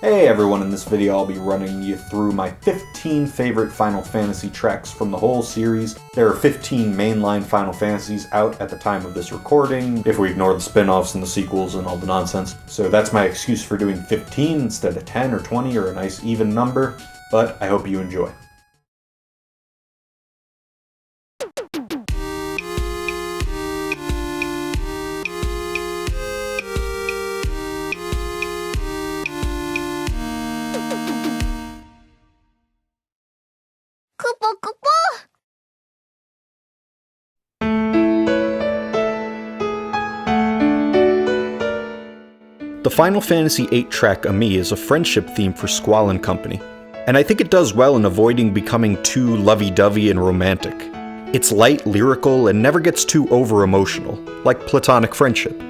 Hey everyone, in this video I'll be running you through my 15 favorite Final Fantasy tracks from the whole series. There are 15 mainline Final Fantasies out at the time of this recording, if we ignore the spin-offs and the sequels and all the nonsense. So that's my excuse for doing 15 instead of 10 or 20 or a nice even number, but I hope you enjoy. The Final Fantasy VIII track Ami is a friendship theme for Squall and company, and I think it does well in avoiding becoming too lovey-dovey and romantic. It's light, lyrical, and never gets too over-emotional, like platonic friendship.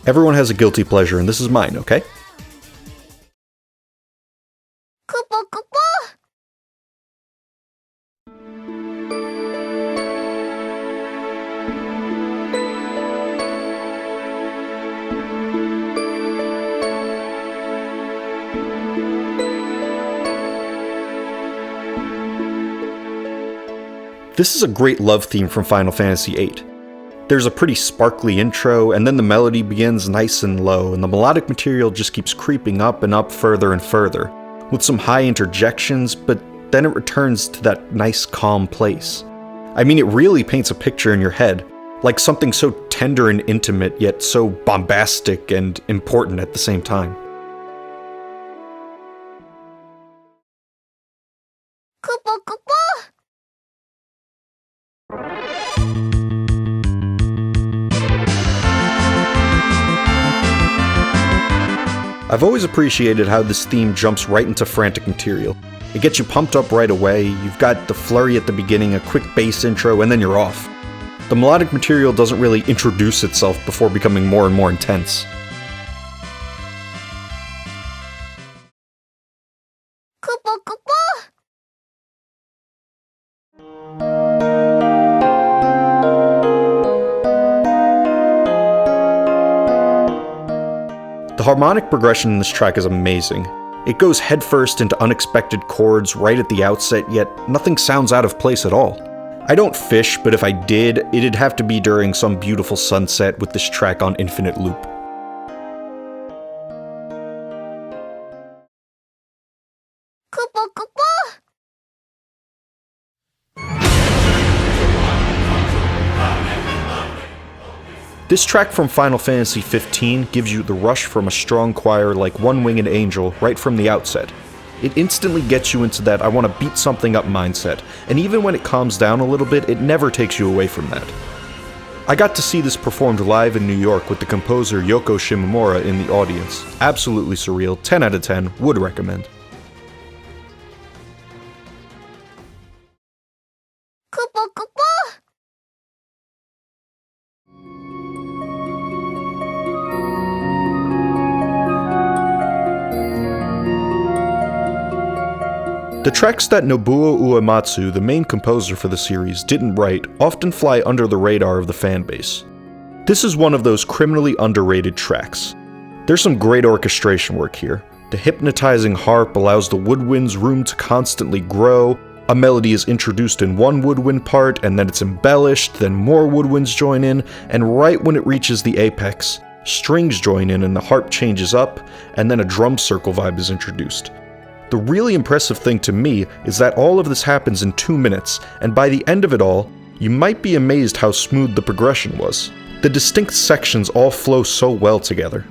Everyone has a guilty pleasure, and this is mine, okay? This is a great love theme from Final Fantasy VIII. There's a pretty sparkly intro, and then the melody begins nice and low, and the melodic material just keeps creeping up and up further and further, with some high interjections, but then it returns to that nice calm place. I mean, it really paints a picture in your head, like something so tender and intimate, yet so bombastic and important at the same time. I've always appreciated how this theme jumps right into frantic material. It gets you pumped up right away, you've got the flurry at the beginning, a quick bass intro, and then you're off. The melodic material doesn't really introduce itself before becoming more and more intense. The harmonic progression in this track is amazing. It goes headfirst into unexpected chords right at the outset, yet nothing sounds out of place at all. I don't fish, but if I did, it'd have to be during some beautiful sunset with this track on infinite loop. This track from Final Fantasy XV gives you the rush from a strong choir like One Winged Angel right from the outset. It instantly gets you into that I want to beat something up mindset, and even when it calms down a little bit, it never takes you away from that. I got to see this performed live in New York with the composer Yoko Shimomura in the audience. Absolutely surreal, 10 out of 10, would recommend. The tracks that Nobuo Uematsu, the main composer for the series, didn't write often fly under the radar of the fanbase. This is one of those criminally underrated tracks. There's some great orchestration work here. The hypnotizing harp allows the woodwind's room to constantly grow, a melody is introduced in one woodwind part, and then it's embellished, then more woodwinds join in, and right when it reaches the apex, strings join in and the harp changes up, and then a drum circle vibe is introduced. The really impressive thing to me is that all of this happens in 2 minutes, and by the end of it all, you might be amazed how smooth the progression was. The distinct sections all flow so well together.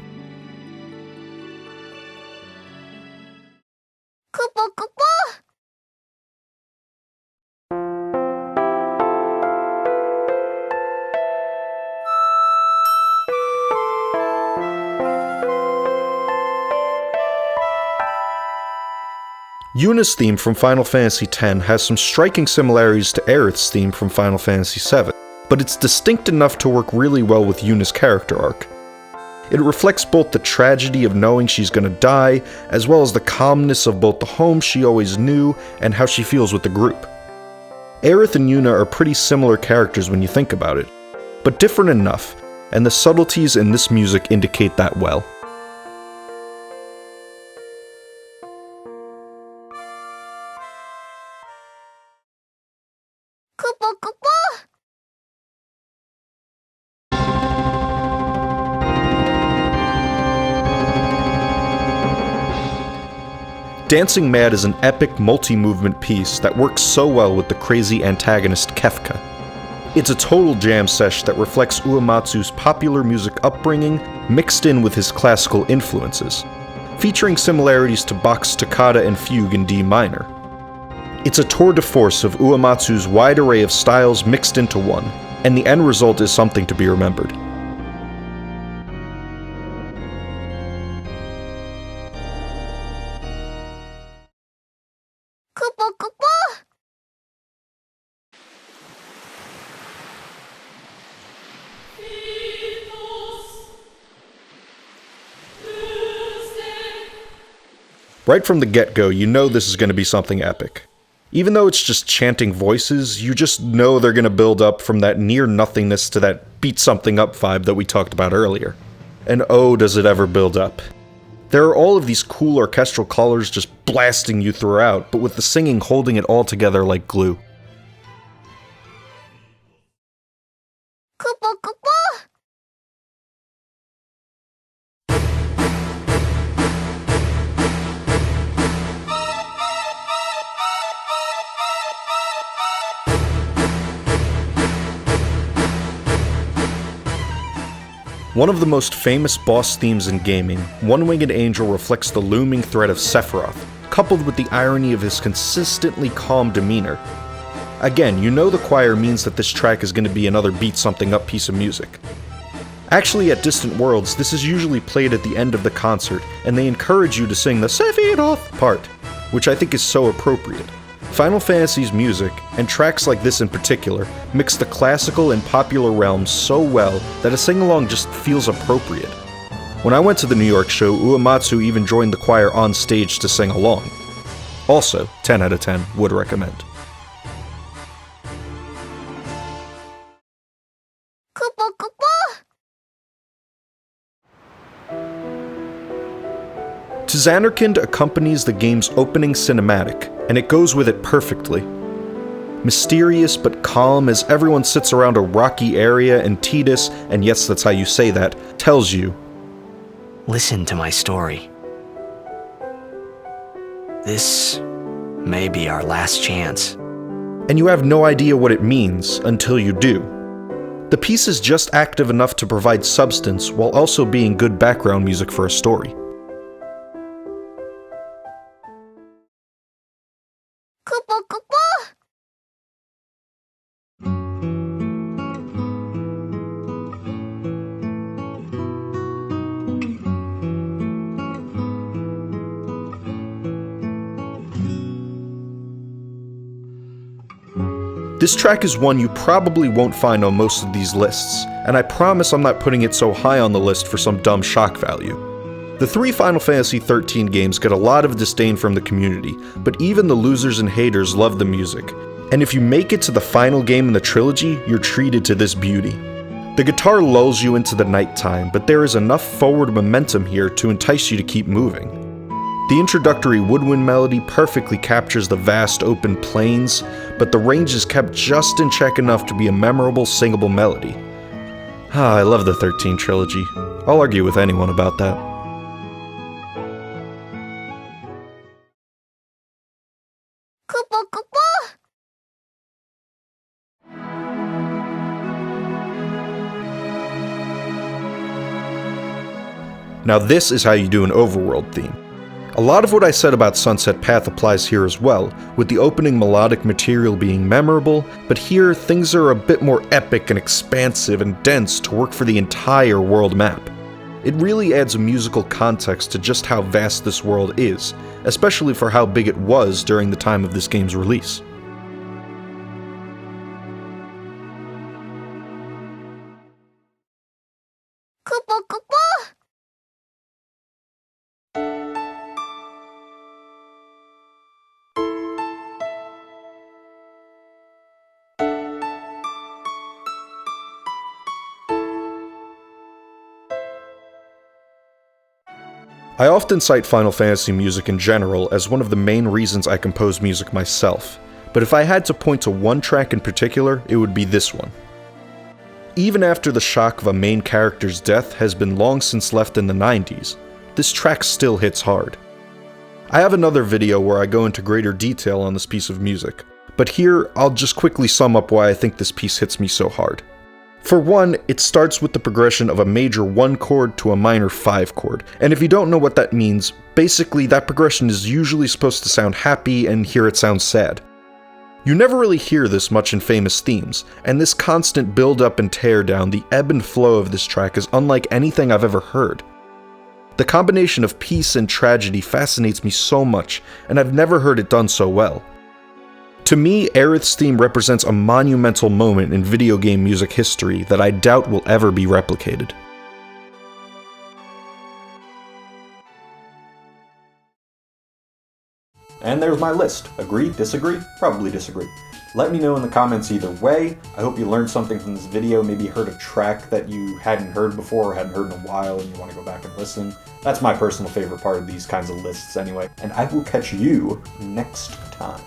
Yuna's theme from Final Fantasy X has some striking similarities to Aerith's theme from Final Fantasy VII, but it's distinct enough to work really well with Yuna's character arc. It reflects both the tragedy of knowing she's gonna die, as well as the calmness of both the home she always knew and how she feels with the group. Aerith and Yuna are pretty similar characters when you think about it, but different enough, and the subtleties in this music indicate that well. Dancing Mad is an epic multi-movement piece that works so well with the crazy antagonist Kefka. It's a total jam sesh that reflects Uematsu's popular music upbringing mixed in with his classical influences, featuring similarities to Bach's Toccata and Fugue in D minor. It's a tour de force of Uematsu's wide array of styles mixed into one, and the end result is something to be remembered. Right from the get-go, you know this is going to be something epic. Even though it's just chanting voices, you just know they're going to build up from that near-nothingness to that beat-something-up vibe that we talked about earlier. And oh, does it ever build up. There are all of these cool orchestral colors just blasting you throughout, but with the singing holding it all together like glue. One of the most famous boss themes in gaming, One-Winged Angel reflects the looming threat of Sephiroth, coupled with the irony of his consistently calm demeanor. Again, you know the choir means that this track is going to be another beat-something-up piece of music. Actually, at Distant Worlds, this is usually played at the end of the concert, and they encourage you to sing the Sephiroth part, which I think is so appropriate. Final Fantasy's music, and tracks like this in particular, mix the classical and popular realms so well that a sing-along just feels appropriate. When I went to the New York show, Uematsu even joined the choir on stage to sing along. Also, 10 out of 10, would recommend. To Zanarkand accompanies the game's opening cinematic, and it goes with it perfectly. Mysterious but calm as everyone sits around a rocky area and Tidus, and yes, that's how you say that, tells you, "Listen to my story. This may be our last chance." And you have no idea what it means until you do. The piece is just active enough to provide substance while also being good background music for a story. This track is one you probably won't find on most of these lists, and I promise I'm not putting it so high on the list for some dumb shock value. The 3 Final Fantasy XIII games get a lot of disdain from the community, but even the losers and haters love the music. And if you make it to the final game in the trilogy, you're treated to this beauty. The guitar lulls you into the nighttime, but there is enough forward momentum here to entice you to keep moving. The introductory woodwind melody perfectly captures the vast open plains, but the range is kept just in check enough to be a memorable singable melody. I love the 13 trilogy. I'll argue with anyone about that. Now this is how you do an overworld theme. A lot of what I said about Sunset Path applies here as well, with the opening melodic material being memorable, but here things are a bit more epic and expansive and dense to work for the entire world map. It really adds a musical context to just how vast this world is, especially for how big it was during the time of this game's release. I often cite Final Fantasy music in general as one of the main reasons I compose music myself, but if I had to point to one track in particular, it would be this one. Even after the shock of a main character's death has been long since left in the 90s, this track still hits hard. I have another video where I go into greater detail on this piece of music, but here I'll just quickly sum up why I think this piece hits me so hard. For one, it starts with the progression of a major 1 chord to a minor 5 chord, and if you don't know what that means, basically that progression is usually supposed to sound happy, and here it sounds sad. You never really hear this much in famous themes, and this constant build-up and tear-down, the ebb and flow of this track is unlike anything I've ever heard. The combination of peace and tragedy fascinates me so much, and I've never heard it done so well. To me, Aerith's theme represents a monumental moment in video game music history that I doubt will ever be replicated. And there's my list. Agree? Disagree? Probably disagree. Let me know in the comments either way. I hope you learned something from this video, maybe heard a track that you hadn't heard before or hadn't heard in a while and you want to go back and listen. That's my personal favorite part of these kinds of lists anyway. And I will catch you next time.